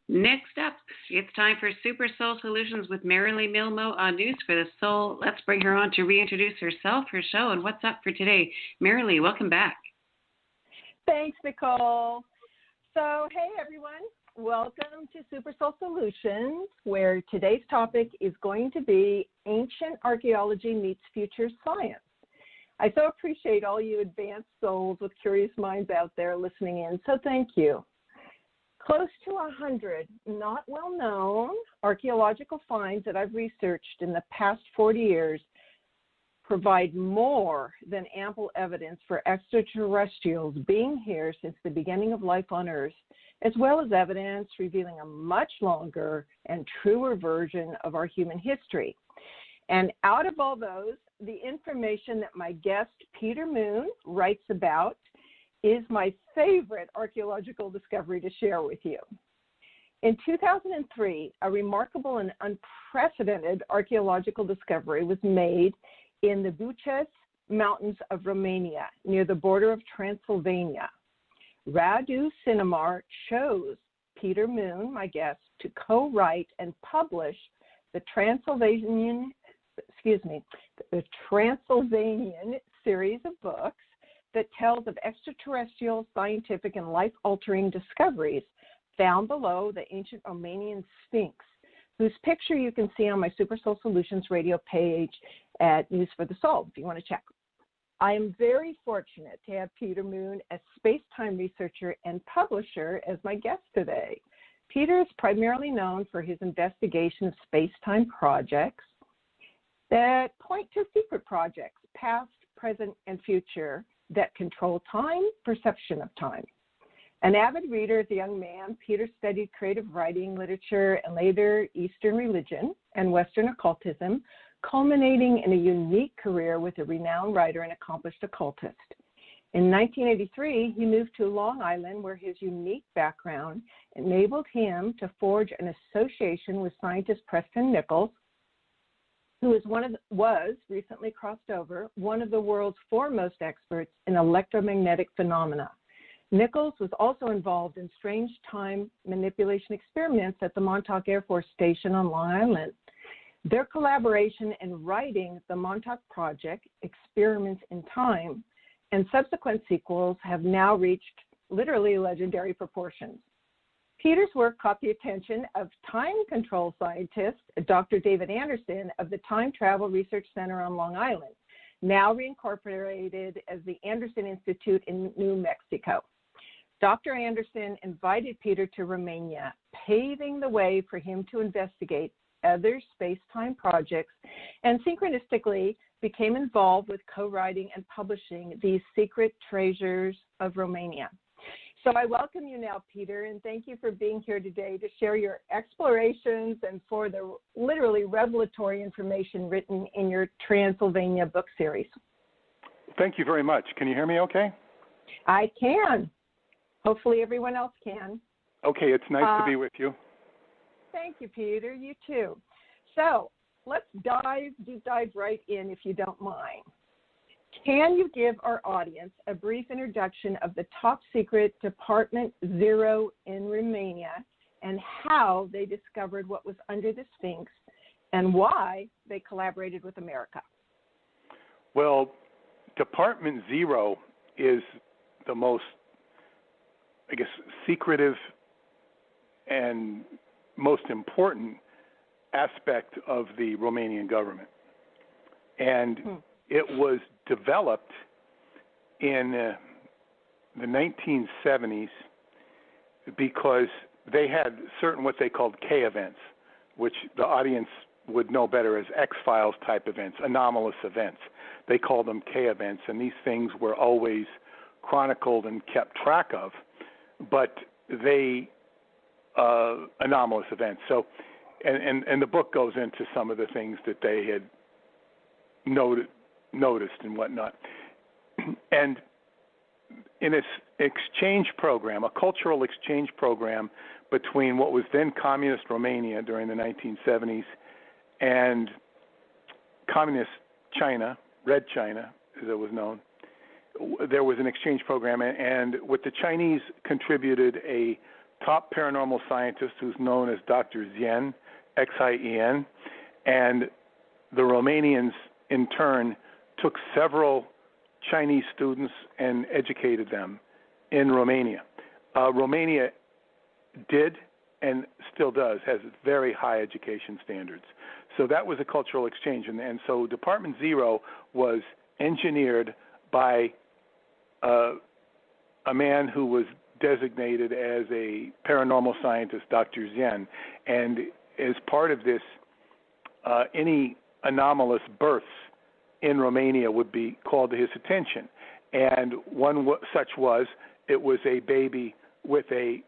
Next up, it's time for Super Soul Solutions with Marilee Milmo on News for the Soul. Let's bring her on to reintroduce herself, her show, and what's up for today. Marilee, welcome back. Thanks, Nicole. So, hey, everyone. Welcome to Super Soul Solutions, where today's topic is going to be Ancient Archaeology Meets Future Science. I so appreciate all you advanced souls with curious minds out there listening in, so thank you. Close to 100 not well-known archaeological finds that I've researched in the past 40 years provide more than ample evidence for extraterrestrials being here since the beginning of life on Earth, as well as evidence revealing a much longer and truer version of our human history. And out of all those, the information that my guest Peter Moon writes about is my favorite archaeological discovery to share with you. In 2003, a remarkable and unprecedented archaeological discovery was made in the Bucegi Mountains of Romania, near the border of Transylvania. Radu Cinamar chose Peter Moon, my guest, to co-write and publish the Transylvanian series of books that tells of extraterrestrial, scientific, and life-altering discoveries found below the ancient Romanian sphinx, whose picture you can see on my Super Soul Solutions radio page at News for the Soul, if you want to check. I am very fortunate to have Peter Moon, a space-time researcher and publisher, as my guest today. Peter is primarily known for his investigation of space-time projects that point to secret projects, past, present, and future, that control time, perception of time. An avid reader as a young man, Peter studied creative writing, literature, and later Eastern religion and Western occultism, culminating in a unique career with a renowned writer and accomplished occultist. In 1983, he moved to Long Island, where his unique background enabled him to forge an association with scientist Preston Nichols, who was recently crossed over, one of the world's foremost experts in electromagnetic phenomena. Nichols was also involved in strange time manipulation experiments at the Montauk Air Force Station on Long Island. Their collaboration in writing the Montauk Project, Experiments in Time, and subsequent sequels have now reached literally legendary proportions. Peter's work caught the attention of time control scientist Dr. David Anderson of the Time Travel Research Center on Long Island, now reincorporated as the Anderson Institute in New Mexico. Dr. Anderson invited Peter to Romania, paving the way for him to investigate other space-time projects, and synchronistically became involved with co-writing and publishing these secret treasures of Romania. So I welcome you now, Peter, and thank you for being here today to share your explorations and for the literally revelatory information written in your Transylvania book series. Thank you very much. Can you hear me okay? I can. Hopefully everyone else can. Okay, it's nice to be with you. Thank you, Peter. You too. So let's deep dive right in, if you don't mind. Can you give our audience a brief introduction of the top secret Department Zero in Romania and how they discovered what was under the Sphinx and why they collaborated with America? Well, Department Zero is the most, I guess, secretive and most important aspect of the Romanian government. And it was developed in the 1970s because they had certain what they called K events, which the audience would know better as X-Files type events, anomalous events. They called them K events, and these things were always chronicled and kept track of, but they anomalous events. So, and the book goes into some of the things that they had noticed and whatnot. And in its exchange program, a cultural exchange program between what was then communist Romania during the 1970s and communist China, Red China, as it was known, there was an exchange program, and what the Chinese contributed a top paranormal scientist who's known as Dr. Zien, Xien, and the Romanians, in turn, took several Chinese students and educated them in Romania. Romania did and still does, has very high education standards. So that was a cultural exchange. And so Department Zero was engineered by a man who was designated as a paranormal scientist, Dr. Zien. And as part of this, any anomalous births in Romania would be called to his attention. And one such was, it was a baby with a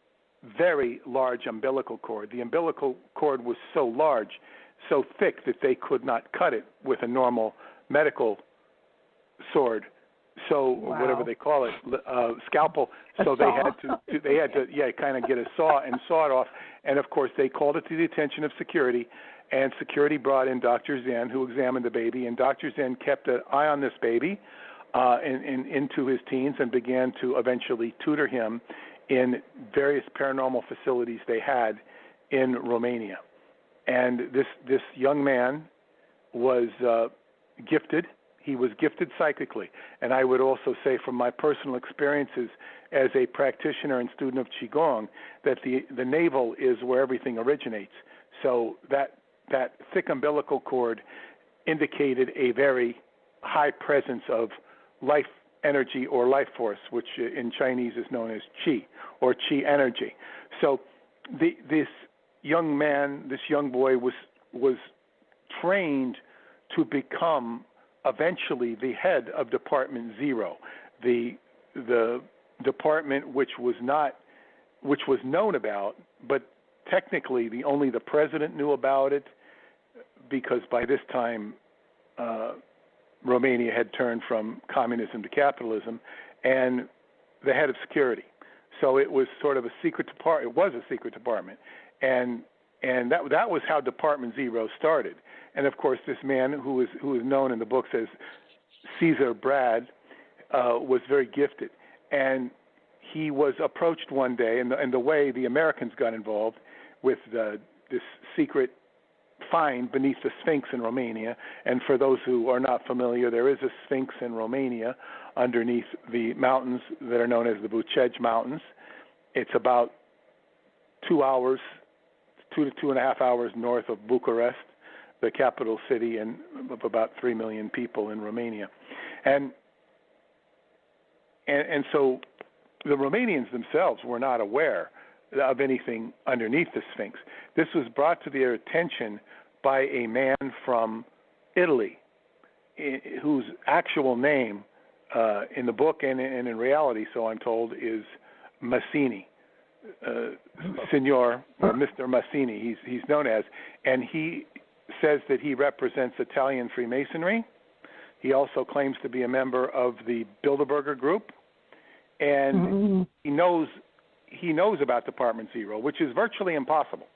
very large umbilical cord. The umbilical cord was so large, so thick, that they could not cut it with a normal medical sword. So whatever they call it, scalpel. So they had to kind of get a saw and saw it off. And of course, they called it to the attention of security, and security brought in Dr. Zen, who examined the baby. And Dr. Zen kept an eye on this baby into his teens, and began to eventually tutor him in various paranormal facilities they had in Romania. And this young man was gifted. He was gifted psychically. And I would also say, from my personal experiences as a practitioner and student of Qigong, that the navel is where everything originates. So that thick umbilical cord indicated a very high presence of life energy or life force, which in Chinese is known as qi, or qi energy. So this young man, this young boy was trained to become eventually the head of Department Zero, the department which was known about, but technically only the president knew about it, because by this time Romania had turned from communism to capitalism, and the head of security. So it was sort of a secret department. It was a secret department, and that was how Department Zero started. And of course, this man who is known in the books as Caesar Brad was very gifted, and he was approached one day, and the way the Americans got involved with this secret find beneath the Sphinx in Romania. And for those who are not familiar, there is a Sphinx in Romania underneath the mountains that are known as the Bucegi Mountains. It's about 2 hours, 2 to 2.5 hours north of Bucharest, the capital city of about 3 million people in Romania. And so the Romanians themselves were not aware of anything underneath the Sphinx. This was brought to their attention by a man from Italy, whose actual name in the book and in reality, so I'm told, is Massini, Signor or Mr. Massini, he's known as, and he says that he represents Italian Freemasonry. He also claims to be a member of the Bilderberger Group, and he knows about Department Zero, which is virtually impossible.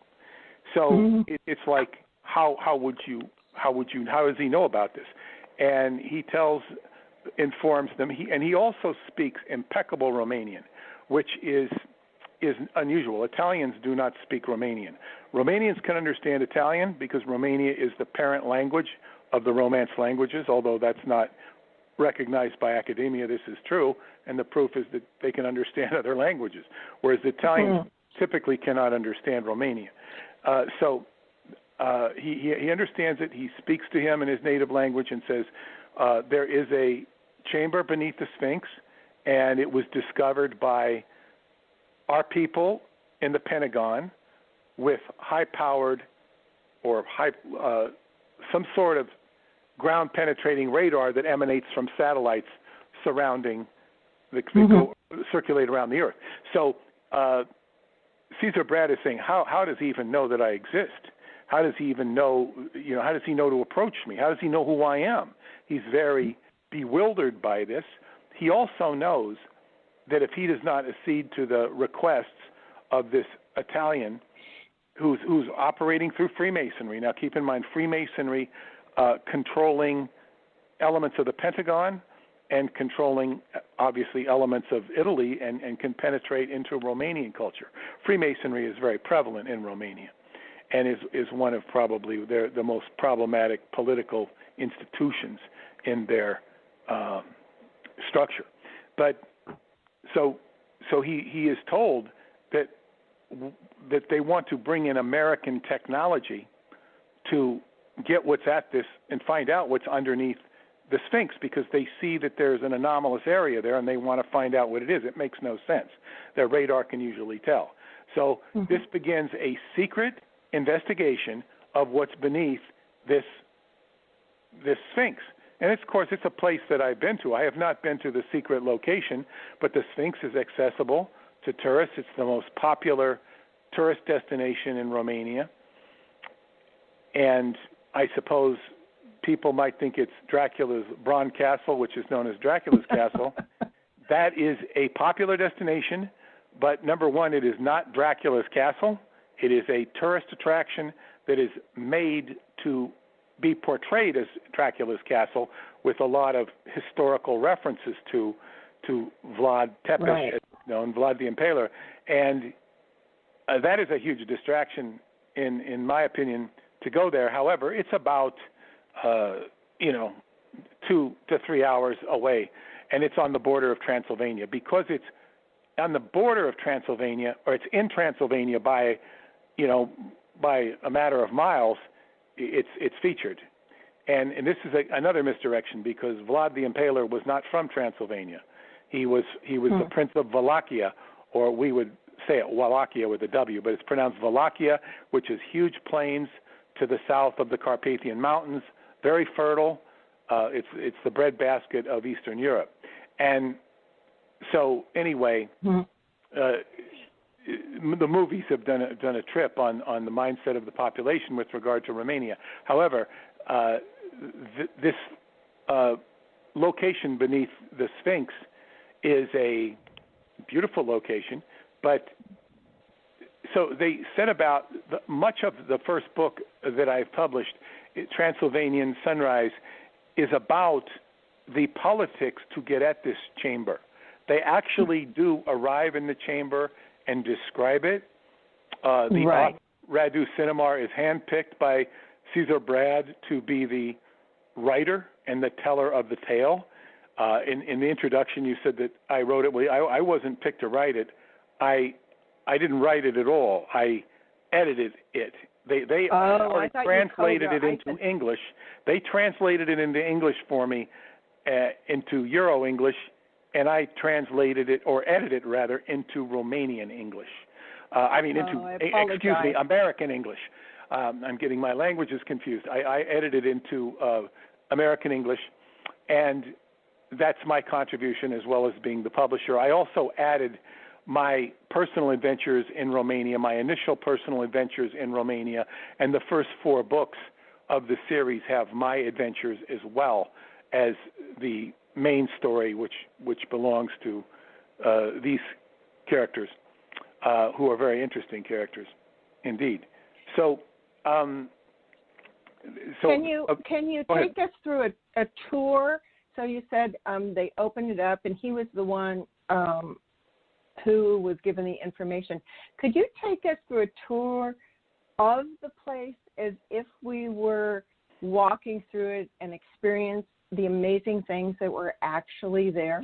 So it's like, how does he know about this? And he informs them, he also speaks impeccable Romanian, which is unusual. Italians do not speak Romanian. Romanians can understand Italian because Romania is the parent language of the Romance languages, although that's not recognized by academia. This is true, and the proof is that they can understand other languages, whereas the Italians typically cannot understand Romanian. So he understands it. He speaks to him in his native language and says, there is a chamber beneath the Sphinx, and it was discovered by our people in the Pentagon with high-powered or some sort of ground-penetrating radar that emanates from satellites surrounding circulate around the Earth. So Caesar Brad is saying, how does he even know that I exist? How does he even know, how does he know to approach me? How does he know who I am? He's very bewildered by this. He also knows that if he does not accede to the requests of this Italian who's operating through Freemasonry. Now, keep in mind, Freemasonry controlling elements of the Pentagon, and controlling, obviously, elements of Italy and can penetrate into Romanian culture. Freemasonry is very prevalent in Romania and is one of probably the most problematic political institutions in their structure. But so he is told that they want to bring in American technology to get what's at this and find out what's underneath the Sphinx, because they see that there's an anomalous area there and they want to find out what it is. It makes no sense. Their radar can usually tell. So this begins a secret investigation of what's beneath this Sphinx. And of course, it's a place that I've been to. I have not been to the secret location, but the Sphinx is accessible to tourists. It's the most popular tourist destination in Romania. And I suppose people might think it's Dracula's Bronze Castle, which is known as Dracula's Castle. That is a popular destination, but number one, it is not Dracula's Castle. It is a tourist attraction that is made to be portrayed as Dracula's Castle with a lot of historical references to Vlad Tepes, as known, Vlad the Impaler. And that is a huge distraction, in my opinion, to go there. However, it's about 2 to 3 hours away, and it's on the border of Transylvania. Because it's on the border of Transylvania, or it's in Transylvania by a matter of miles, it's featured. And this is another misdirection, because Vlad the Impaler was not from Transylvania. He was the Prince of Wallachia, or we would say it Wallachia with a W, but it's pronounced Wallachia, which is huge plains to the south of the Carpathian Mountains, very fertile. It's the breadbasket of Eastern Europe. And so anyway, the movies have done a trip on the mindset of the population with regard to Romania. However, this location beneath the Sphinx is a beautiful location, but so they said about much of the first book that I've published, Transylvanian Sunrise, is about the politics to get at this chamber. They actually do arrive in the chamber and describe it. Author, Radu Cinamar, is handpicked by Caesar Brad to be the writer and the teller of the tale. In the introduction, you said that I wrote it. Well, I wasn't picked to write it. I didn't write it at all. I edited it. They already translated it into English. They translated it into English for me, into Euro English, and I translated it, or edited rather, into Romanian English. American English. I'm getting my languages confused. I edited into American English, and that's my contribution as well as being the publisher. I also added my personal adventures in Romania, my initial personal adventures in Romania, and the first 4 books of the series have my adventures as well as the main story, which belongs to these characters, who are very interesting characters indeed. So, can you take us through a tour? So you said they opened it up, and he was the one who was given the information. Could you take us through a tour of the place as if we were walking through it and experience the amazing things that were actually there?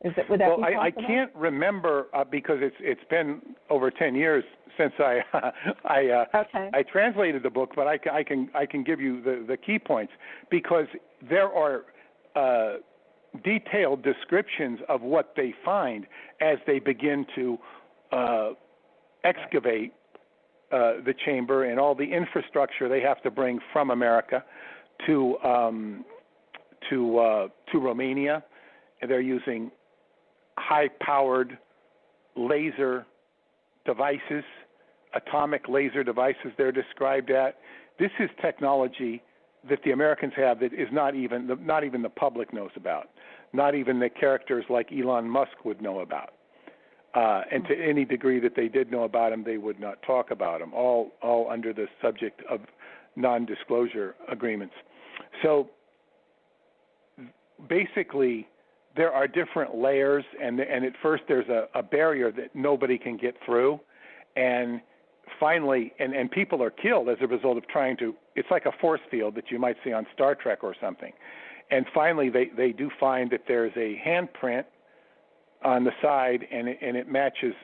Would that be possible? I can't remember because it's been over 10 years since I translated the book, but I can give you the key points, because there are detailed descriptions of what they find as they begin to excavate the chamber and all the infrastructure they have to bring from America to Romania. And they're using high-powered laser devices, atomic laser devices they're described at. This is technology that the Americans have that is not even the public knows about. Not even the characters like Elon Musk would know about. And to any degree that they did know about him, they would not talk about him, all under the subject of non-disclosure agreements. So basically, there are different layers, and at first there's a barrier that nobody can get through, and finally, and people are killed as a result of trying to. It's like a force field that you might see on Star Trek or something, and finally they do find that there's a handprint on the side, and it matches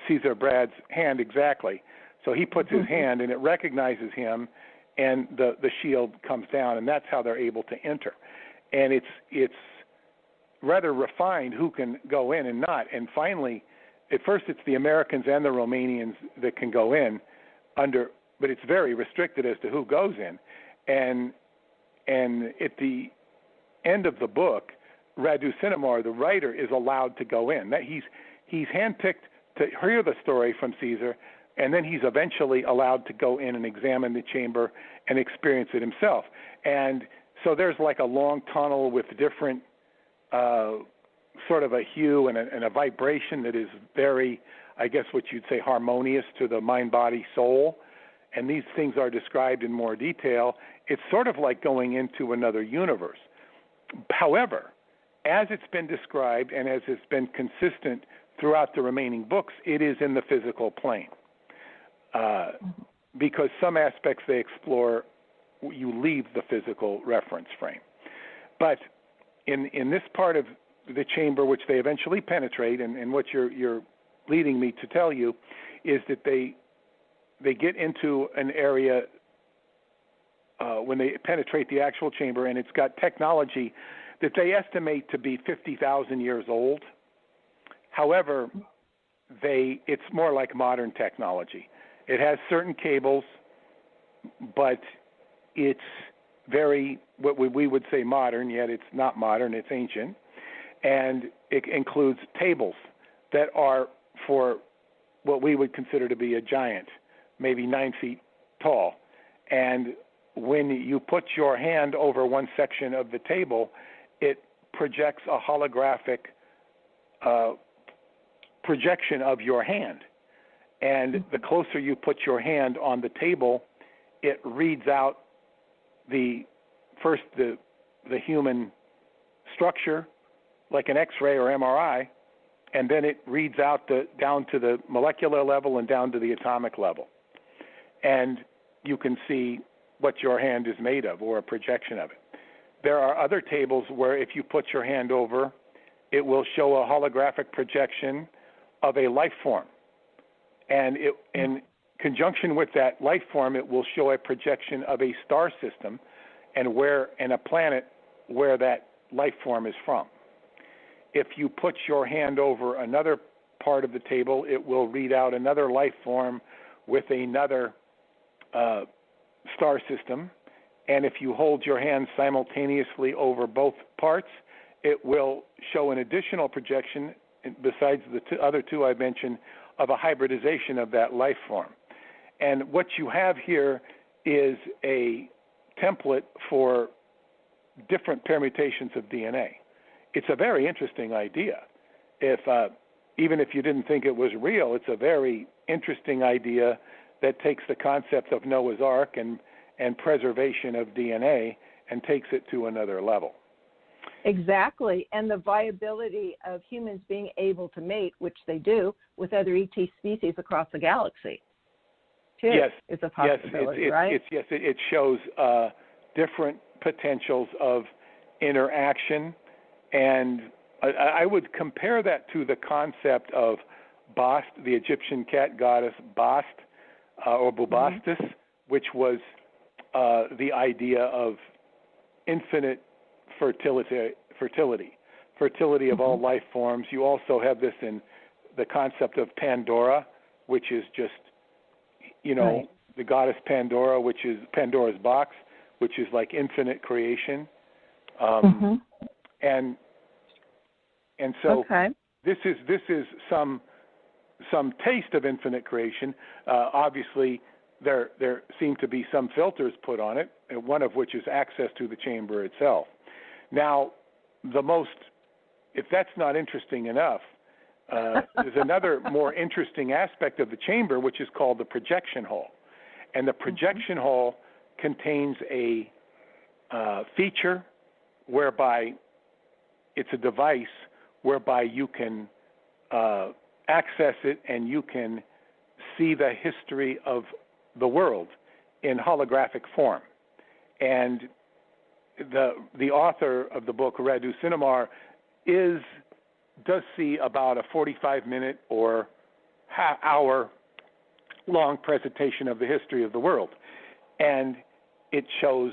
Caesar Brad's hand exactly. So he puts his hand, and it recognizes him, and the shield comes down, and that's how they're able to enter. And it's rather refined who can go in and not. And finally, at first it's the Americans and the Romanians that can go in but it's very restricted as to who goes in. And at the end of the book, Radu Cinamar, the writer, is allowed to go in. He's handpicked to hear the story from Caesar, and then he's eventually allowed to go in and examine the chamber and experience it himself. And so there's like a long tunnel with different sort of a hue and a vibration that is very, I guess what you'd say, harmonious to the mind, body, soul. And these things are described in more detail. It's sort of like going into another universe. However, as it's been described and as it's been consistent throughout the remaining books, it is in the physical plane. Because some aspects they explore, you leave the physical reference frame. But in this part of the chamber, which they eventually penetrate, and what you're leading me to tell you, is that they get into an area when they penetrate the actual chamber, and it's got technology that they estimate to be 50,000 years old. However, it's more like modern technology. It has certain cables, but it's very, what we would say modern, yet it's not modern, it's ancient. And it includes tables that are for what we would consider to be a giant, maybe 9 feet tall. And when you put your hand over one section of the table, it projects a holographic projection of your hand. And the closer you put your hand on the table, it reads out the human structure, like an X-ray or MRI, and then it reads out down to the molecular level and down to the atomic level. And you can see what your hand is made of, or a projection of it. There are other tables where if you put your hand over, it will show a holographic projection of a life form. And in conjunction with that life form, it will show a projection of a star system and a planet where that life form is from. If you put your hand over another part of the table, it will read out another life form with another star system. And if you hold your hand simultaneously over both parts, it will show an additional projection, besides the other two I mentioned, of a hybridization of that life form. And what you have here is a template for different permutations of DNA. It's a very interesting idea. Even if you didn't think it was real, it's a very interesting idea that takes the concept of Noah's Ark and preservation of DNA and takes it to another level. Exactly, and the viability of humans being able to mate, which they do, with other ET species across the galaxy, too, yes, is a possibility, yes, right? It shows different potentials of interaction, and I would compare that to the concept of Bast, the Egyptian cat goddess Bast, or Bubastis, which was the idea of infinite fertility of all life forms. You also have this in the concept of Pandora, which is just, the goddess Pandora, which is Pandora's box, which is like infinite creation. And so this is some taste of infinite creation. Obviously, there seem to be some filters put on it, one of which is access to the chamber itself. Now, if that's not interesting enough, there's another more interesting aspect of the chamber, which is called the projection hall. And the projection hall contains a feature whereby it's a device whereby you can access it and you can see the history of the world in holographic form. And the author of the book, Radu Cinamar, does see about a 45-minute or half-hour long presentation of the history of the world. And it shows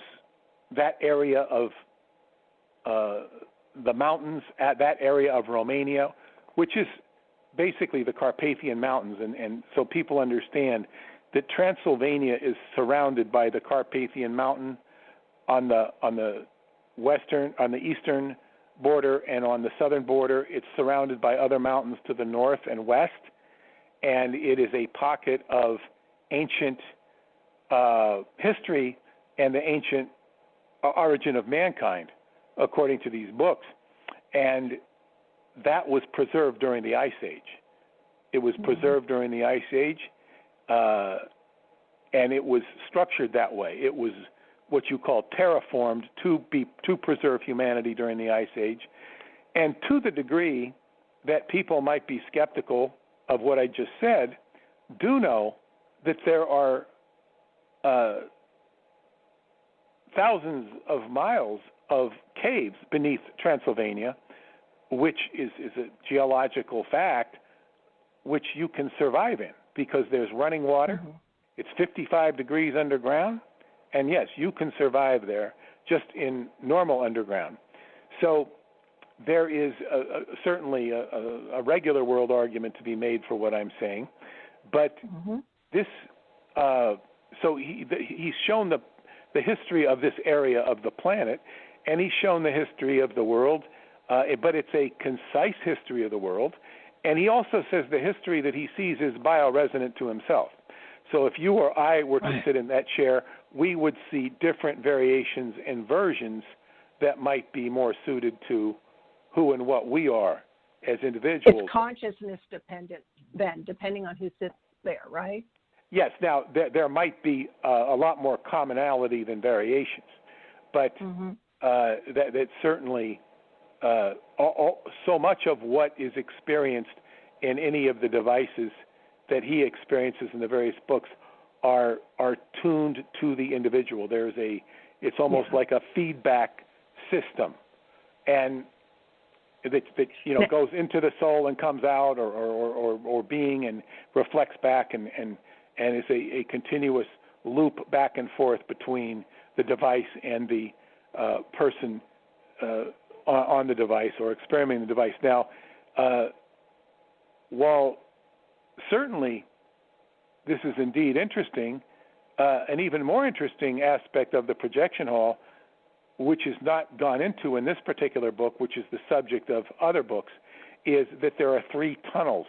that area of the mountains, at that area of Romania, which is basically the Carpathian Mountains. And so people understand that Transylvania is surrounded by the Carpathian Mountain on the eastern border, and on the southern border it's surrounded by other mountains to the north and west, and it is a pocket of ancient history and the ancient origin of mankind, according to these books. And that was preserved during the Ice Age. It was preserved during the Ice Age, and it was structured that way. It was what you call terraformed to preserve humanity during the Ice Age. And to the degree that people might be skeptical of what I just said, do know that there are thousands of miles of caves beneath Transylvania, which is a geological fact, which you can survive in because there's running water. It's 55 degrees underground. And yes, you can survive there just in normal underground. So there is certainly a regular world argument to be made for what I'm saying. But this, so he's shown the history of this area of the planet, and he's shown the history of the world, but it's a concise history of the world. And he also says the history that he sees is bioresonant to himself. So if you or I were to sit in that chair, we would see different variations and versions that might be more suited to who and what we are as individuals. It's consciousness dependent then, depending on who sits there, right? Yes. Now, there might be a lot more commonality than variations, but that certainly so much of what is experienced in any of the devices that he experiences in the various books are tuned to the individual. It's almost like a feedback system, and that goes into the soul and comes out, or being and reflects back, and is a continuous loop back and forth between the device and the person on the device or experimenting the device. Now, while certainly this is indeed interesting, an even more interesting aspect of the projection hall, which is not gone into in this particular book, which is the subject of other books, is that there are 3 tunnels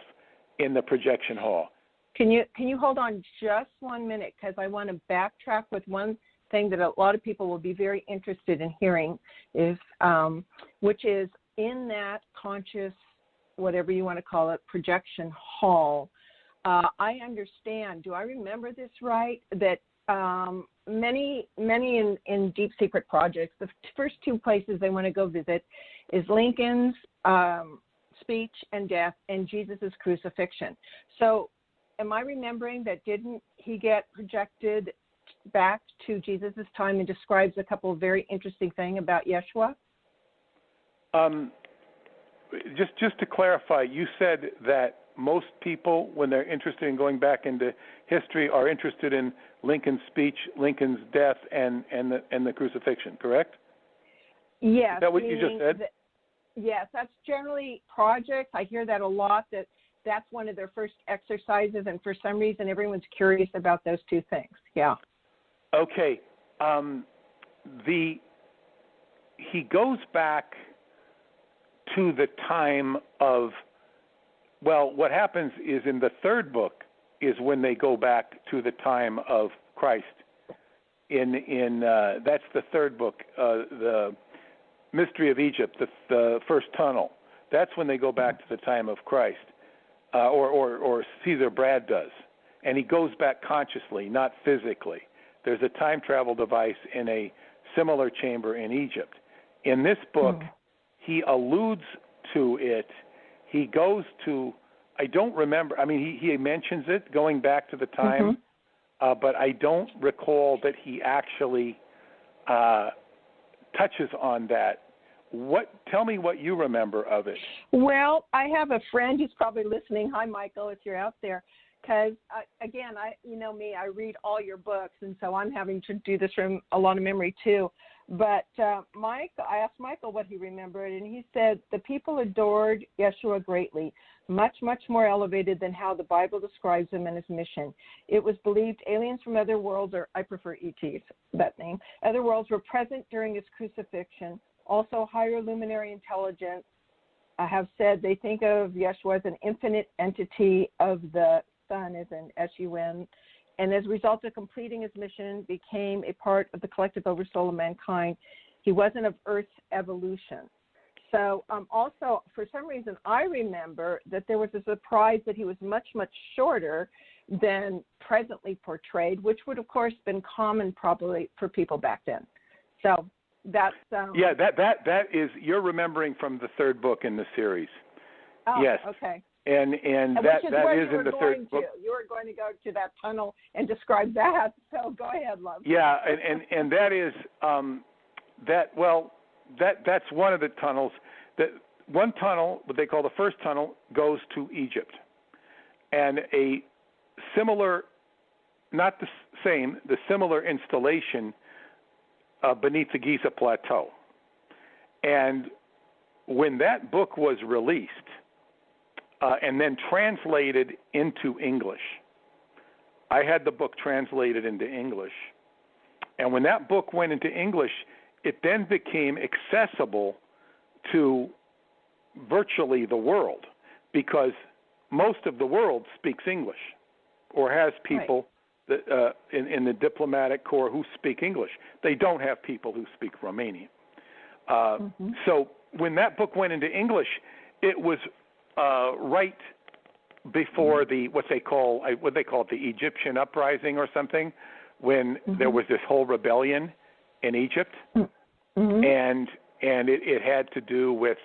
in the projection hall. Can you hold on just 1 minute, because I want to backtrack with one thing that a lot of people will be very interested in hearing, which is in that conscious, whatever you want to call it, projection hall. I understand, do I remember this right, that many in deep secret projects, the first 2 places they want to go visit is Lincoln's speech and death and Jesus' crucifixion. So am I remembering that didn't he get projected back to Jesus' time and describes a couple of very interesting things about Yeshua? Just to clarify, you said that most people, when they're interested in going back into history, are interested in Lincoln's speech, Lincoln's death, and the crucifixion, correct? Yes. Is that what you just said? Yes, that's generally projects. I hear that a lot, that's one of their first exercises, and for some reason everyone's curious about those 2 things. Yeah. Okay. He goes back to the time of, well, what happens is in the 3rd book is when they go back to the time of Christ. That's the 3rd book, the Mystery of Egypt, the first tunnel. That's when they go back to the time of Christ, or Caesar Brad does, and he goes back consciously, not physically. There's a time travel device in a similar chamber in Egypt. In this book, he alludes to it. He goes to, I don't remember, I mean, he mentions it going back to the time, but I don't recall that he actually touches on that. Tell me what you remember of it. Well, I have a friend who's probably listening. Hi, Michael, if you're out there. Because, again, you know me, I read all your books, and so I'm having to do this from a lot of memory, too. But I asked Michael what he remembered, and he said, the people adored Yeshua greatly, much, much more elevated than how the Bible describes him and his mission. It was believed aliens from other worlds, or I prefer ETs, that name, other worlds were present during his crucifixion. Also, higher luminary intelligence have said they think of Yeshua as an infinite entity of the Sun, as in S-U-N, and as a result of completing his mission, became a part of the collective oversoul of mankind. He wasn't of Earth's evolution. So also, for some reason, I remember that there was a surprise that he was much, much shorter than presently portrayed, which would, of course, been common probably for people back then. So that's... yeah, that is, you're remembering from the third book in the series. Oh, yes. Okay. And that is in the third book. You were going to go to that tunnel and describe that. So go ahead, love. Yeah, and that is that's one of the tunnels. That one tunnel, what they call the first tunnel, goes to Egypt, and a similar, not the same, the similar installation beneath the Giza Plateau. And when that book was released. And then translated into English. I had the book translated into English. And when that book went into English, it then became accessible to virtually the world, because most of the world speaks English or has people that, in the diplomatic corps who speak English. They don't have people who speak Romanian. So when that book went into English, it was right before what they call it, the Egyptian uprising or something, when there was this whole rebellion in Egypt, and it had to do with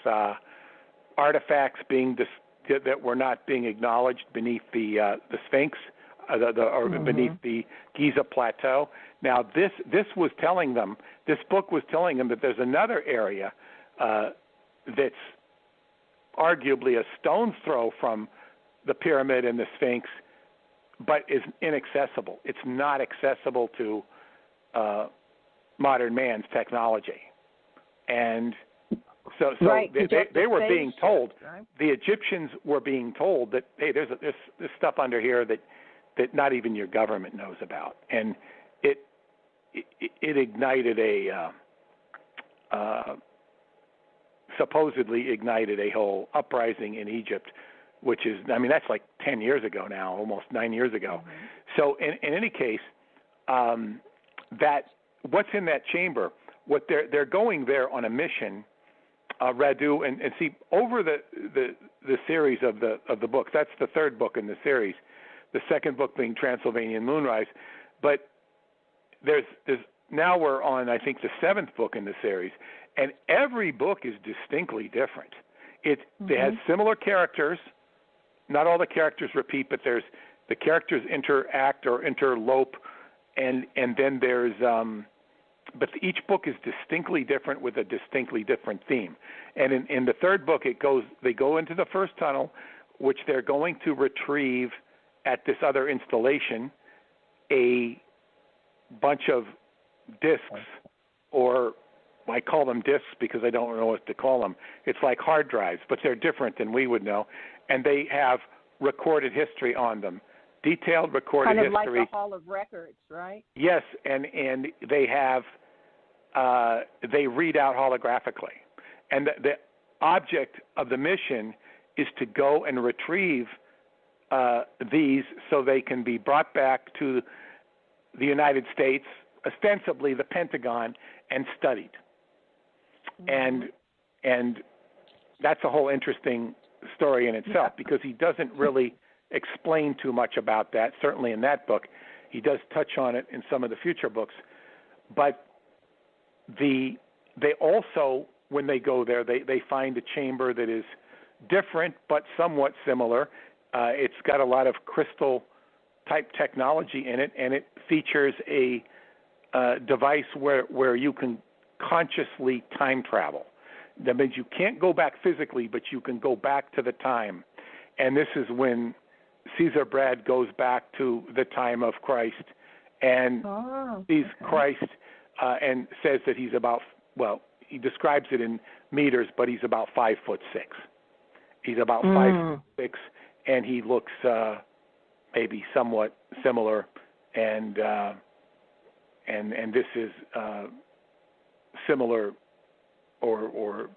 artifacts that were not being acknowledged beneath the Sphinx, or beneath the Giza Plateau. Now this book was telling them that there's another area that's arguably a stone's throw from the pyramid and the Sphinx, but is inaccessible. It's not accessible to modern man's technology. And so they were being told, the Egyptians were being told that, hey, there's this stuff under here that not even your government knows about. And it ignited supposedly ignited a whole uprising in Egypt, which is, I mean, that's like 10 years ago now, almost 9 years ago. So in any case, that what's in that chamber, what they're going there on a mission, Radu, and see, over the series of the books, that's the third book in the series, the second book being Transylvanian Moonrise, but there's now we're on, I think, the seventh book in the series, and every book is distinctly different. It has similar characters. Not all the characters repeat, but the characters interact or interlope, and then there's but each book is distinctly different with a distinctly different theme. And in the third book, they go into the first tunnel, which they're going to retrieve at this other installation a bunch of discs, or I call them discs because I don't know what to call them. It's like hard drives, but they're different than we would know. And they have recorded history on them, detailed recorded history. Kind of like the Hall of Records, right? Yes, and they have, they read out holographically. And the object of the mission is to go and retrieve these so they can be brought back to the United States, ostensibly the Pentagon, and studied. And that's a whole interesting story in itself, because he doesn't really explain too much about that, certainly in that book. He does touch on it in some of the future books. But they also when they go there, they find a chamber that is different but somewhat similar. It's got a lot of crystal type technology in it, and it features a device where you can consciously time travel. That means you can't go back physically, but you can go back to the time. And this is when Caesar Brad goes back to the time of Christ and sees Christ and says that he's about, well, he describes it in meters, but he's about 5'6". He's about 5'6", and he looks maybe somewhat similar, and this is similar, or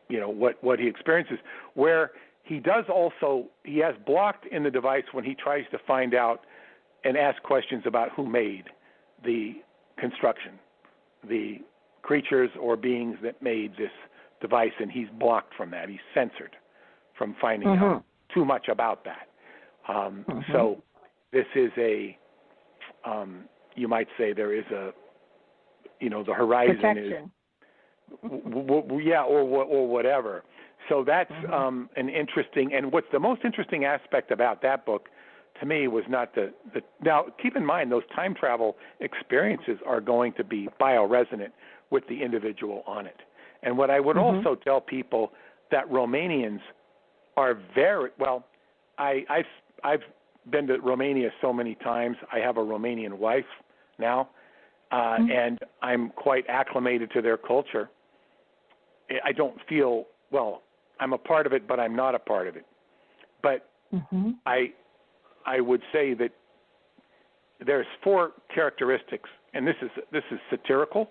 you know what he experiences. Where he does also, he has blocked in the device when he tries to find out and ask questions about who made the construction, the creatures or beings that made this device, and he's blocked from that. He's censored from finding out too much about that. So this is a, you might say there is a, you know, the horizon protection. or whatever. So that's an interesting, and what's the most interesting aspect about that book to me was not the now keep in mind those time travel experiences are going to be bioresonant with the individual on it. And what I would also tell people that Romanians are very, well, I've been to Romania so many times. I have a Romanian wife now, and I'm quite acclimated to their culture. I don't feel, well, I'm a part of it, but I'm not a part of it. But I would say that there's 4 characteristics, and this is satirical,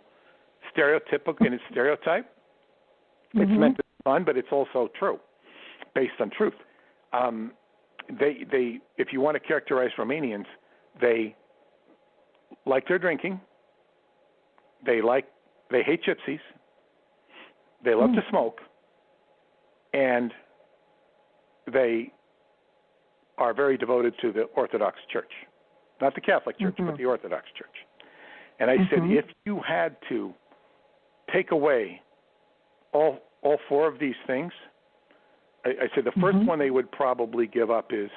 stereotypical, and it's stereotype. It's meant to be fun, but it's also true, based on truth. They if you want to characterize Romanians, they like their drinking. They hate gypsies. They love to smoke, and they are very devoted to the Orthodox Church, not the Catholic Church, but the Orthodox Church. And I said, if you had to take away all 4 of these things, I said the first one they would probably give up is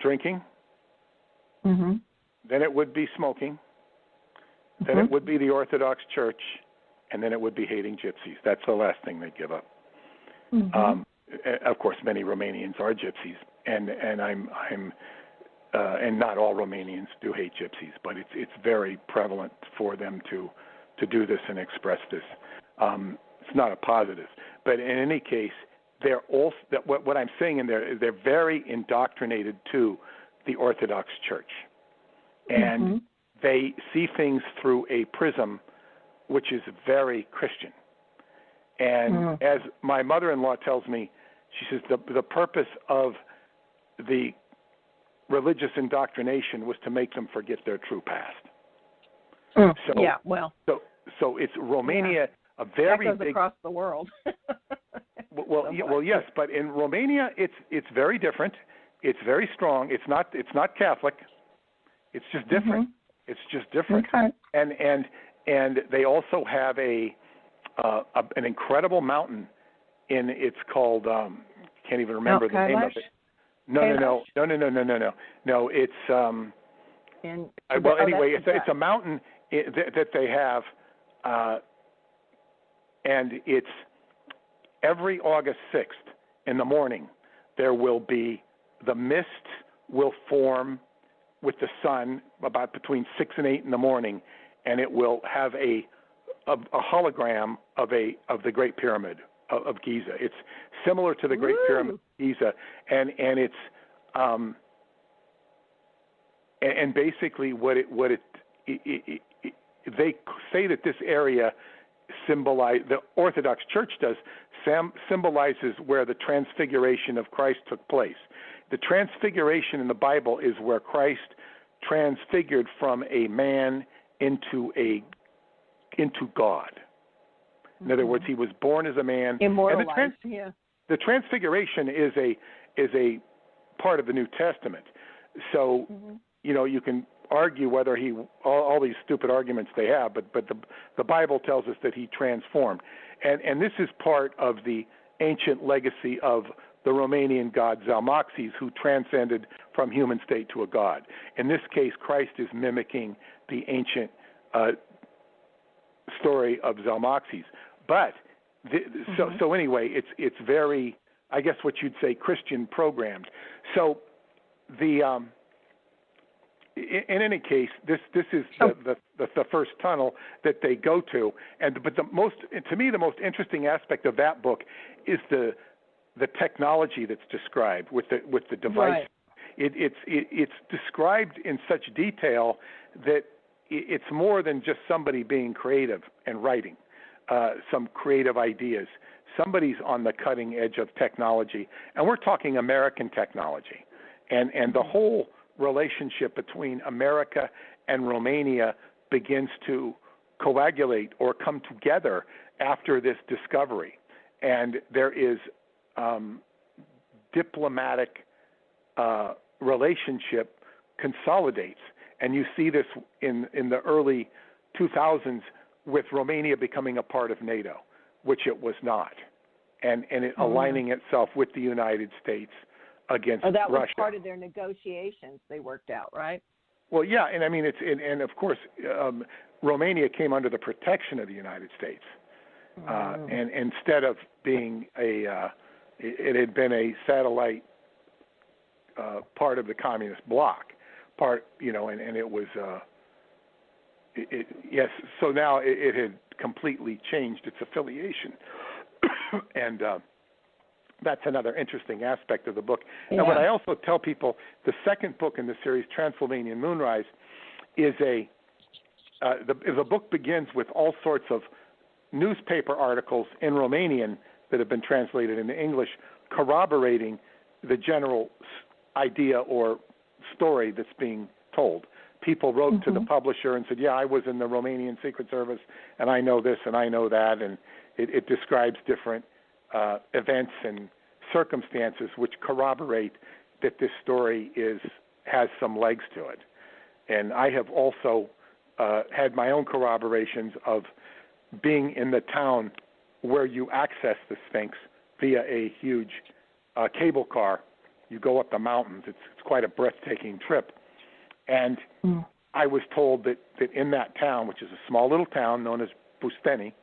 drinking. Then it would be smoking. Then it would be the Orthodox Church, and then it would be hating gypsies. That's the last thing they'd give up. Of course, many Romanians are gypsies, and I'm and not all Romanians do hate gypsies, but it's very prevalent for them to do this and express this. It's not a positive, but in any case, they're also what I'm saying in there is they're very indoctrinated to the Orthodox Church, and they see things through a prism which is very Christian. And as my mother-in-law tells me, she says the purpose of the religious indoctrination was to make them forget their true past. So it's Romania, a very that goes big across the world. well, yes, but in Romania, it's very different. It's very strong. It's not Catholic. It's just different. It's just different. Okay. And they also have an incredible mountain it's called can't even remember the name of it. No. It's it's a mountain that they have, and it's every August 6th in the morning. There will be the mist will form with the sun about between 6 and 8 in the morning, and it will have a hologram of the Great Pyramid of Giza. It's similar to the Great Pyramid of Giza, and it's and basically they say that this area the Orthodox Church symbolizes where the transfiguration of Christ took place. The transfiguration in the Bible is where Christ transfigured from a man into God. In other words, he was born as a man. Immortalized, The transfiguration is a part of the New Testament. So, you can argue whether he all these stupid arguments they have, but the Bible tells us that he transformed, and this is part of the ancient legacy of the Romanian god Zalmoxes, who transcended from human state to a god. In this case, Christ is mimicking the ancient story of Zalmoxes. But so anyway, it's very, I guess what you'd say, Christian programmed. So the in any case, this is the first tunnel that they go to, but the most interesting aspect of that book is the technology that's described with the device. Right. It's described in such detail that it's more than just somebody being creative and writing some creative ideas. Somebody's on the cutting edge of technology, and we're talking American technology, and the whole relationship between America and Romania begins to coagulate or come together after this discovery, and there is diplomatic relationship consolidates, and you see this in the early 2000s with Romania becoming a part of NATO, which it was not, and it aligning itself with the United States against Russia. That was part of their negotiations they worked out, right? Well, yeah, and I mean and of course Romania came under the protection of the United States, and instead of being it had been a satellite part of the communist bloc, and it was yes. So now it had completely changed its affiliation, and that's another interesting aspect of the book. Yeah. And what I also tell people, the second book in the series, Transylvanian Moonrise, is the book begins with all sorts of newspaper articles in Romanian that have been translated into English, corroborating the general idea or story that's being told. People wrote to the publisher and said, yeah, I was in the Romanian Secret Service, and I know this and I know that, and it describes different events and circumstances which corroborate that this story has some legs to it. And I have also had my own corroborations of being in the town where you access the Sphinx via a huge cable car. You go up the mountains. It's quite a breathtaking trip. And I was told that in that town, which is a small little town known as Busteni,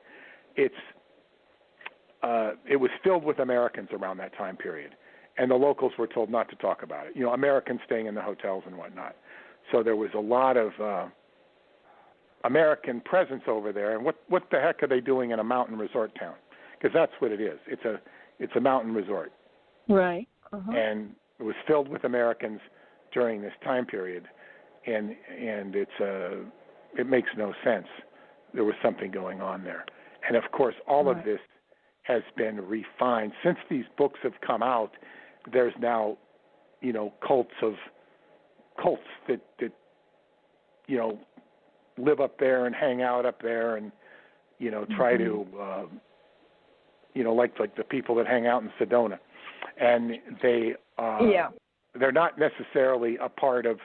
it was filled with Americans around that time period. And the locals were told not to talk about it. Americans staying in the hotels and whatnot. So there was a lot of American presence over there. And what the heck are they doing in a mountain resort town? Because that's what it is. It's a mountain resort. Right. And it was filled with Americans during this time period, and it makes no sense. There was something going on there, and of course, all of this has been refined since these books have come out. There's now, cults that live up there and hang out up there, and try to like the people that hang out in Sedona. And they're not necessarily a part of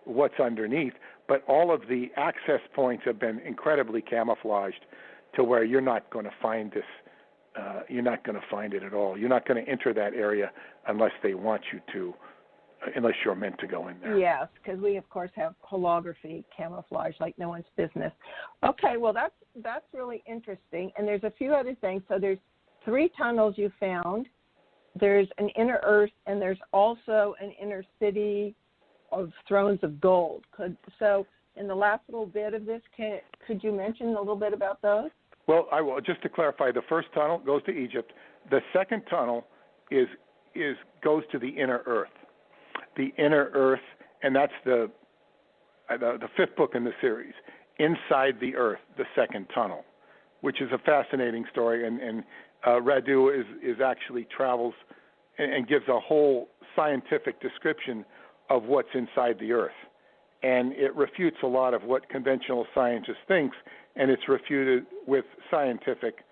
what's underneath, but all of the access points have been incredibly camouflaged to where you're not going to find this. You're not going to find it at all. You're not going to enter that area unless they want you to, unless you're meant to go in there. Yes, because we, of course, have holography camouflage like no one's business. Okay, well, that's really interesting. And there's a few other things. So there's 3 tunnels you found. There's an inner earth, and there's also an inner city of thrones of gold. So in the last little bit of this, could you mention a little bit about those? Well, I will. Just to clarify, the first tunnel goes to Egypt. The second tunnel goes to the inner earth. The inner earth, and that's the 5th book in the series, Inside the Earth, the second tunnel, which is a fascinating story, and Radu is actually travels and gives a whole scientific description of what's inside the Earth. And it refutes a lot of what conventional scientists think, and it's refuted with scientific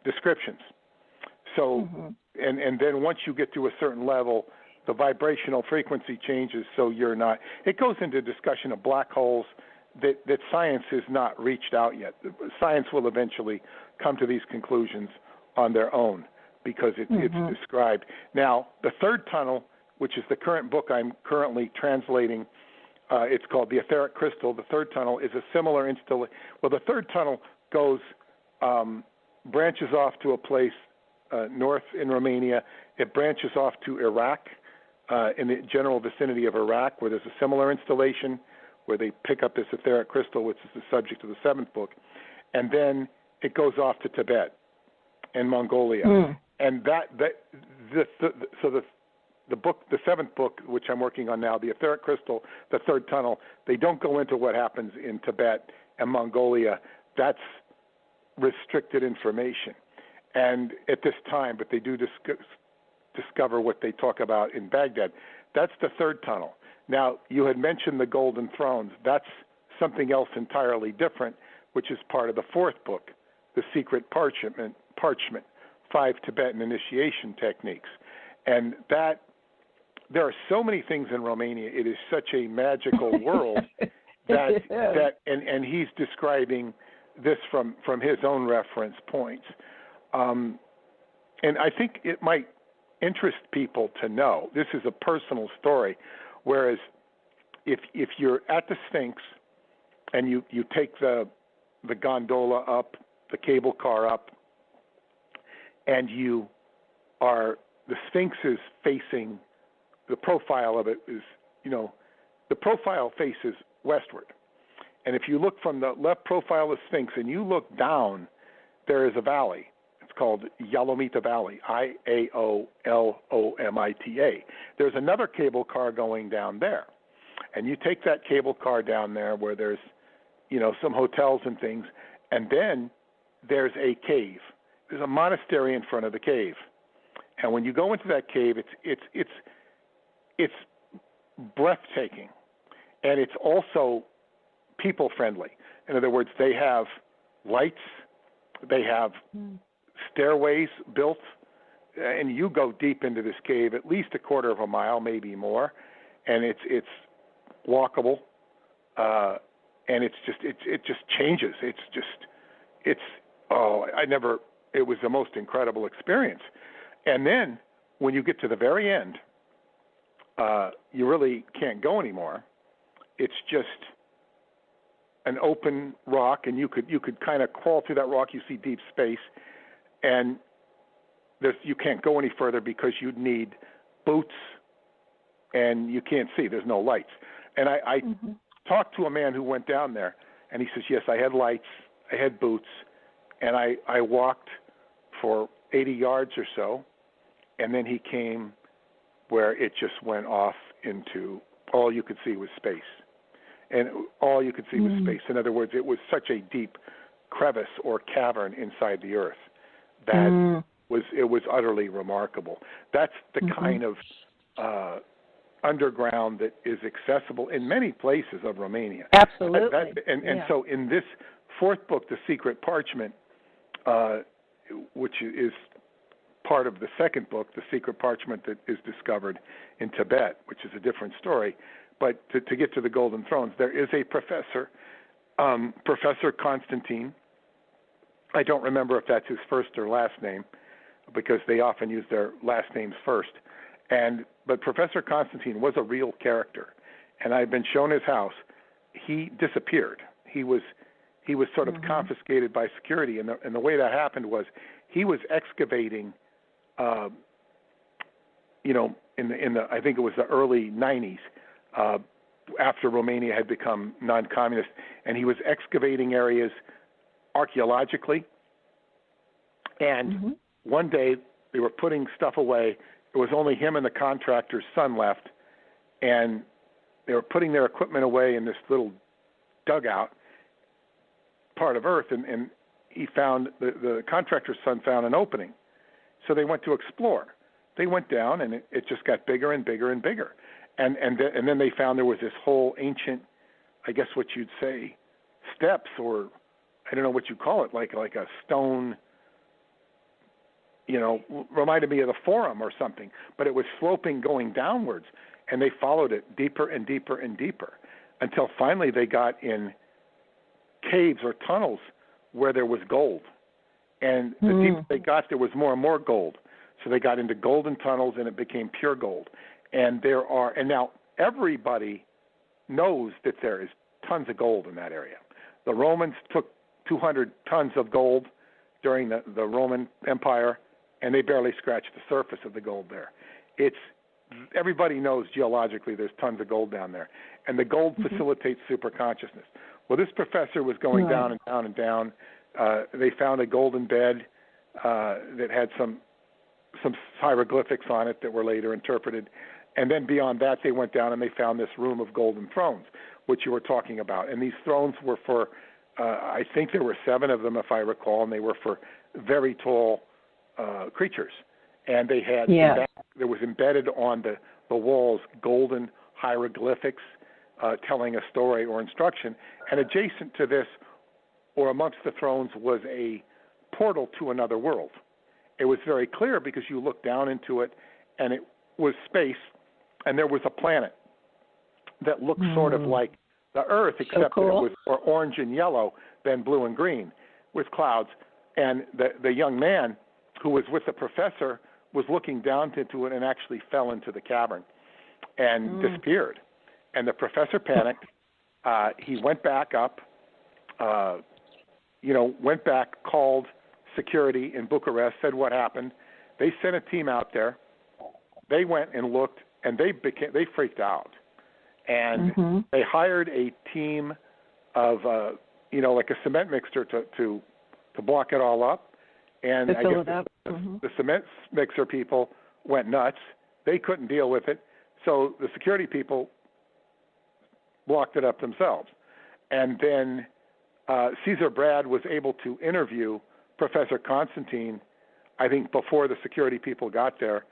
descriptions. So, and then once you get to a certain level, the vibrational frequency changes, so you're not. It goes into discussion of black holes that science has not reached out yet. Science will eventually come to these conclusions on their own because it's described. Now, the third tunnel, which is the current book I'm currently translating, it's called The Etheric Crystal. The third tunnel is a similar installation. Well, the third tunnel goes, branches off to a place north in Romania. It branches off to Iraq, in the general vicinity of Iraq, where there's a similar installation where they pick up this etheric crystal, which is the subject of the seventh book. And then it goes off to Tibet and Mongolia. And the book, the seventh book, which I'm working on now, The Etheric Crystal, the third tunnel, they don't go into what happens in Tibet and Mongolia. That's restricted information. And at this time, but they do discover what they talk about in Baghdad. That's the third tunnel. Now, you had mentioned the Golden Thrones. That's something else entirely different, which is part of the fourth book, The Secret Parchment, 5 Tibetan Initiation Techniques. And that, there are so many things in Romania. It is such a magical world and he's describing this from his own reference points. And I think it might interest people to know. This is a personal story, whereas if you're at the Sphinx and you take the gondola up, the cable car up, and the Sphinx is facing, the profile of it is, the profile faces westward. And if you look from the left profile of the Sphinx and you look down, there is a valley. It's called Yalomita Valley, Ialomita. There's another cable car going down there. And you take that cable car down there where there's, some hotels and things, and then there's a cave. There's a monastery in front of the cave. And when you go into that cave, it's breathtaking. And it's also people friendly. In other words, they have lights, they have stairways built, and you go deep into this cave, at least a quarter of a mile, maybe more, and it's walkable, and it just changes. It was the most incredible experience. And then when you get to the very end, you really can't go anymore. It's just an open rock, and you could kind of crawl through that rock. You see deep space, and you can't go any further because you'd need boots, and you can't see. There's no lights. And I talked to a man who went down there, and he says, yes, I had lights, I had boots, and I walked for 80 yards or so, and then he came where it just went off into all you could see was space. And all you could see was space. In other words, it was such a deep crevice or cavern inside the earth that it was utterly remarkable. That's the kind of underground that is accessible in many places of Romania. Absolutely. And so in this fourth book, The Secret Parchment, which is part of the second book, The Secret Parchment that is discovered in Tibet, which is a different story. But to get to the Golden Thrones, there is a professor, Professor Constantine. I don't remember if that's his first or last name, because they often use their last names first. But Professor Constantine was a real character, and I've been shown his house. He disappeared. He was sort of confiscated by security, and the way that happened was he was excavating, in the I think it was the early 90s, after Romania had become non-communist, and he was excavating areas archaeologically. And one day they were putting stuff away. It was only him and the contractor's son left, and they were putting their equipment away in this little dugout part of earth, and he found the contractor's son found an opening. So they went to explore. They went down, and it just got bigger and bigger and bigger. And then they found there was this whole ancient, I guess what you'd say, steps, or I don't know what you call it, like a stone reminded me of the Forum or something, but it was sloping going downwards, and they followed it deeper and deeper and deeper until finally they got in caves or tunnels where there was gold. And the deeper they got, there was more and more gold. So they got into golden tunnels, and it became pure gold. And now everybody knows that there is tons of gold in that area. The Romans took 200 tons of gold during the Roman Empire, and they barely scratched the surface of the gold there. Everybody knows geologically there's tons of gold down there, and the gold facilitates superconsciousness. Well, this professor was going down and down and down. They found a golden bed that had some hieroglyphics on it that were later interpreted. And then beyond that, they went down and they found this room of golden thrones, which you were talking about. And these thrones were for, I think there were 7 of them, if I recall, and they were for very tall creatures. And they had, there was embedded on the walls golden hieroglyphics telling a story or instruction. And adjacent to this, or amongst the thrones, was a portal to another world. It was very clear because you looked down into it, and it was space, and there was a planet that looked sort of like the Earth, except that it was more orange and yellow than blue and green with clouds. And the young man who was with the professor was looking down into it and actually fell into the cavern and disappeared. And the professor panicked. He went back up, went back, called security in Bucharest, said what happened. They sent a team out there. They went and looked, and they freaked out. And they hired a team of, like a cement mixer to block it all up. And I guess the cement mixer people went nuts. They couldn't deal with it. So the security people blocked it up themselves. And then Caesar Brad was able to interview Professor Constantine, I think before the security people got there,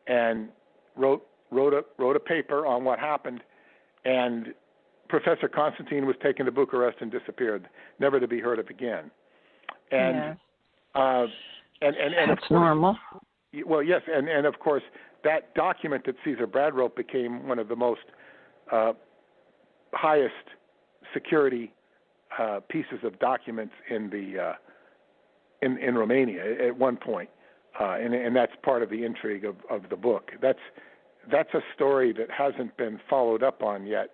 and wrote a paper on what happened. And Professor Constantine was taken to Bucharest and disappeared, never to be heard of again. And and of course, normal. Well, yes, and of course that document that Caesar Brad wrote became one of the most highest security pieces of documents in the in Romania at one point, and that's part of the intrigue of the book. That's a story that hasn't been followed up on yet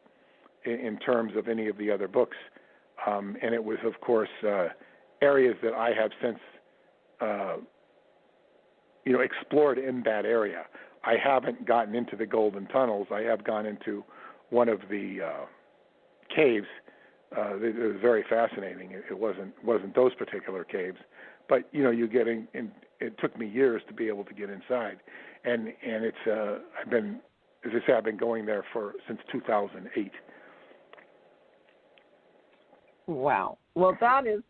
in terms of any of the other books, and it was, of course, areas that I have since explored in that area. I haven't gotten into the golden tunnels. I have gone into one of the caves. It was very fascinating. It wasn't those particular caves, but you get in. It took me years to be able to get inside, and it's I've been going there since 2008. Wow. Well, that is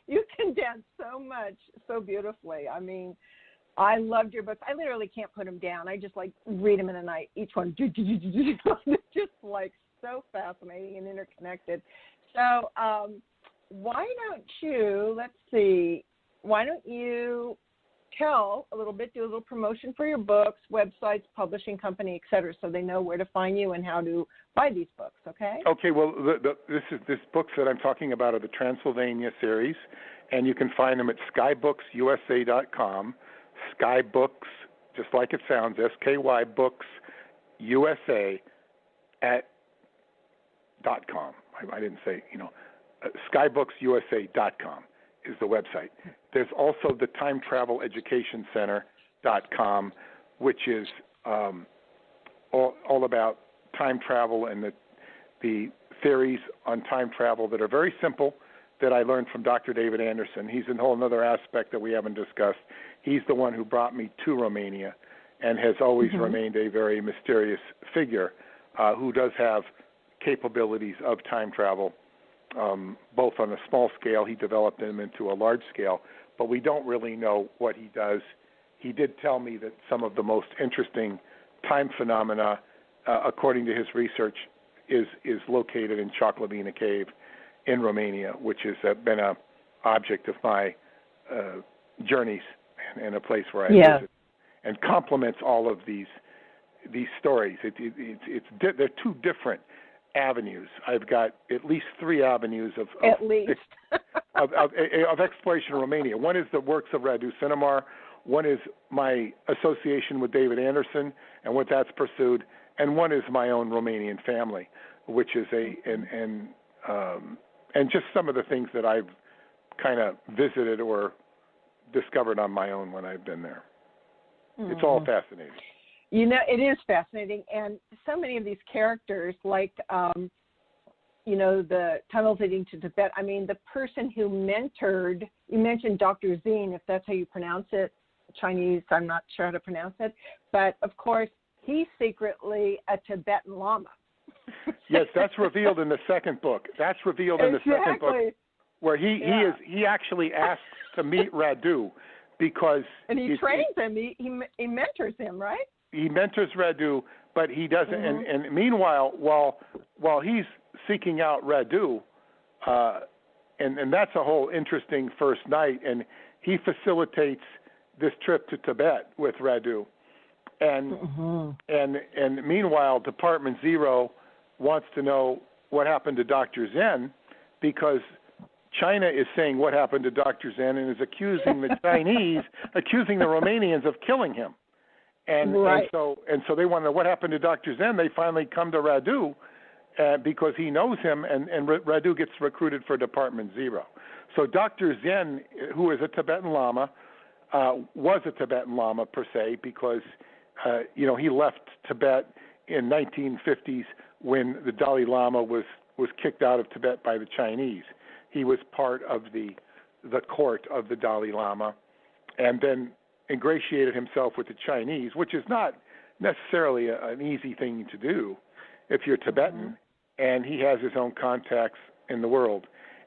you condense so much so beautifully. I mean, I loved your books. I literally can't put them down. I just read them in the night. Each one, just so fascinating and interconnected. So why don't you tell a little bit, do a little promotion for your books, websites, publishing company, et cetera, so they know where to find you and how to buy these books, okay? Okay, well, this books that I'm talking about are the Transylvania series, and you can find them at skybooks.usa.com. Skybooks, just like it sounds, SKY Books USA .com. I didn't say, skybooks.usa.com is the website. There's also the TimeTravelEducationCenter.com, which is all about time travel and the theories on time travel that are very simple that I learned from Dr. David Anderson. He's a whole other aspect that we haven't discussed. He's the one who brought me to Romania and has always remained a very mysterious figure who does have capabilities of time travel, both on a small scale. He developed them into a large scale, but we don't really know what he does. He did tell me that some of the most interesting time phenomena, according to his research, is located in Choclavina Cave in Romania, which has been an object of my journeys and a place where I Yeah. visit, and complements all of these stories. They're two different avenues. I've got at least three avenues of exploration in Romania. One is the works of Radu Cinamar. One is my association with David Anderson and what that's pursued, and one is my own Romanian family, which is and just some of the things that I've kind of visited or discovered on my own when I've been there. It's all fascinating. You know, it is fascinating, and so many of these characters, like, the tunnels leading to Tibet. I mean, the person who mentored, you mentioned Dr. Zine, if that's how you pronounce it, Chinese, I'm not sure how to pronounce it, but of course, he's secretly a Tibetan Lama. Yes, that's revealed in the second book. That's revealed in the second book, where he actually asks to meet Radu because... And he trains him, he mentors him, right? He mentors Radu, but he doesn't. And meanwhile, while he's seeking out Radu, and that's a whole interesting first night, and he facilitates this trip to Tibet with Radu, and meanwhile, Department Zero wants to know what happened to Dr. Zen, because China is saying what happened to Dr. Zen and is accusing the Chinese, accusing the Romanians of killing him. And so they want to know what happened to Dr. Zen. They finally come to Radu because he knows him, and Radu gets recruited for Department Zero. So Dr. Zen, who is a Tibetan Lama, was a Tibetan Lama per se because he left Tibet in 1950s when the Dalai Lama was kicked out of Tibet by the Chinese. He was part of the court of the Dalai Lama, and then ingratiated himself with the Chinese, which is not necessarily an easy thing to do if you're Tibetan, and he has his own contacts in the world.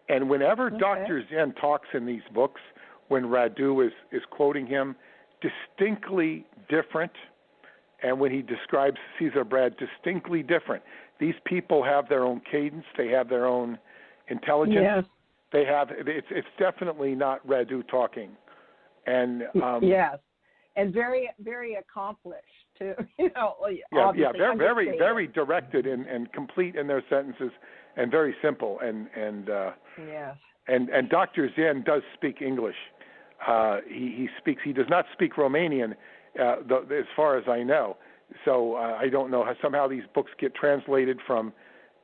And whenever Dr. Zen talks in these books, when Radu is quoting him, distinctly different, and when he describes Caesar Brad, distinctly different. These people have their own cadence, they have their own intelligence. Yes. They have it's definitely not Radu talking. And yes, and very, very accomplished too. Very directed and complete in their sentences, and very simple. And Dr. Zen does speak English. He speaks. He does not speak Romanian, as far as I know. So I don't know how somehow these books get translated from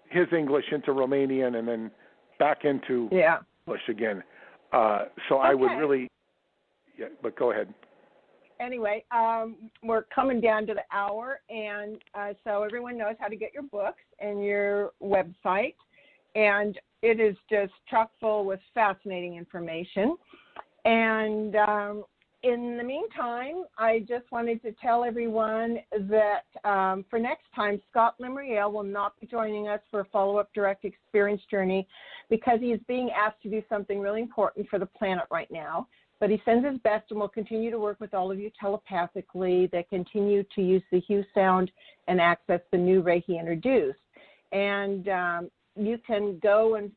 his English into Romanian and then back into English again. I would really. Yeah, but go ahead. Anyway, we're coming down to the hour, and so everyone knows how to get your books and your website, and it is just chock full with fascinating information. And in the meantime, I just wanted to tell everyone that for next time, Scott Limriel will not be joining us for a follow-up direct experience journey because he is being asked to do something really important for the planet right now. But he sends his best and will continue to work with all of you telepathically that continue to use the Hue sound and access the new Reiki introduced. And you can go and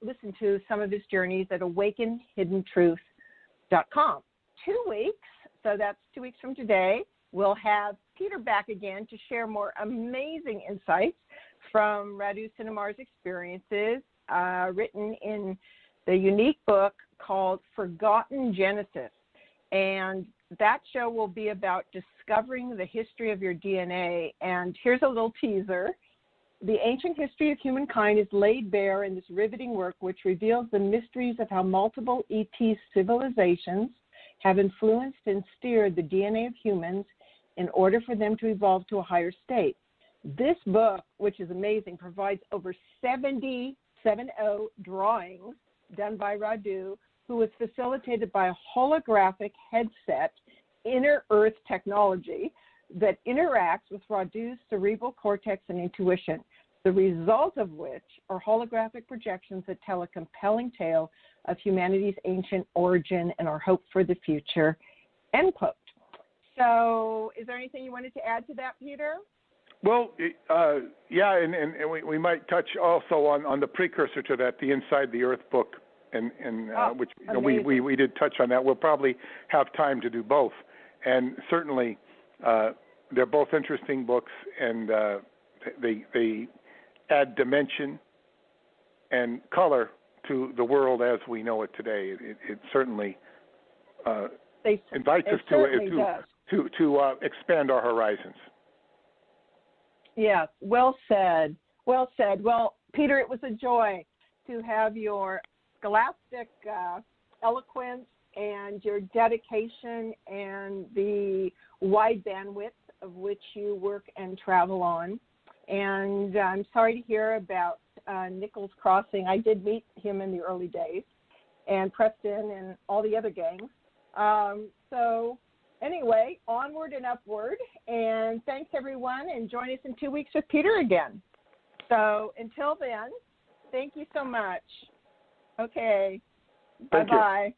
listen to some of his journeys at awakenhiddentruth.com. 2 weeks, so that's 2 weeks from today, we'll have Peter back again to share more amazing insights from Radu Cinamar's experiences written in the unique book called Forgotten Genesis. And that show will be about discovering the history of your DNA. And here's a little teaser. The ancient history of humankind is laid bare in this riveting work, which reveals the mysteries of how multiple ET civilizations have influenced and steered the DNA of humans in order for them to evolve to a higher state. This book, which is amazing, provides over 70 drawings done by Radu, who was facilitated by a holographic headset, inner earth technology, that interacts with Radu's cerebral cortex and intuition, the result of which are holographic projections that tell a compelling tale of humanity's ancient origin and our hope for the future, end quote. So is there anything you wanted to add to that, Peter? Well, and we might touch also on the precursor to that, the Inside the Earth book which we did touch on that. We'll probably have time to do both, and certainly they're both interesting books, and they add dimension and color to the world as we know it today. It certainly invites us to expand our horizons. Yes, well said. Well said. Well, Peter, it was a joy to have your scholastic eloquence and your dedication and the wide bandwidth of which you work and travel on. And I'm sorry to hear about Nichols Crossing. I did meet him in the early days, and Preston and all the other gangs. So anyway, onward and upward. And thanks, everyone, and join us in 2 weeks with Peter again. So until then, thank you so much. Okay. Thank you. Bye-bye.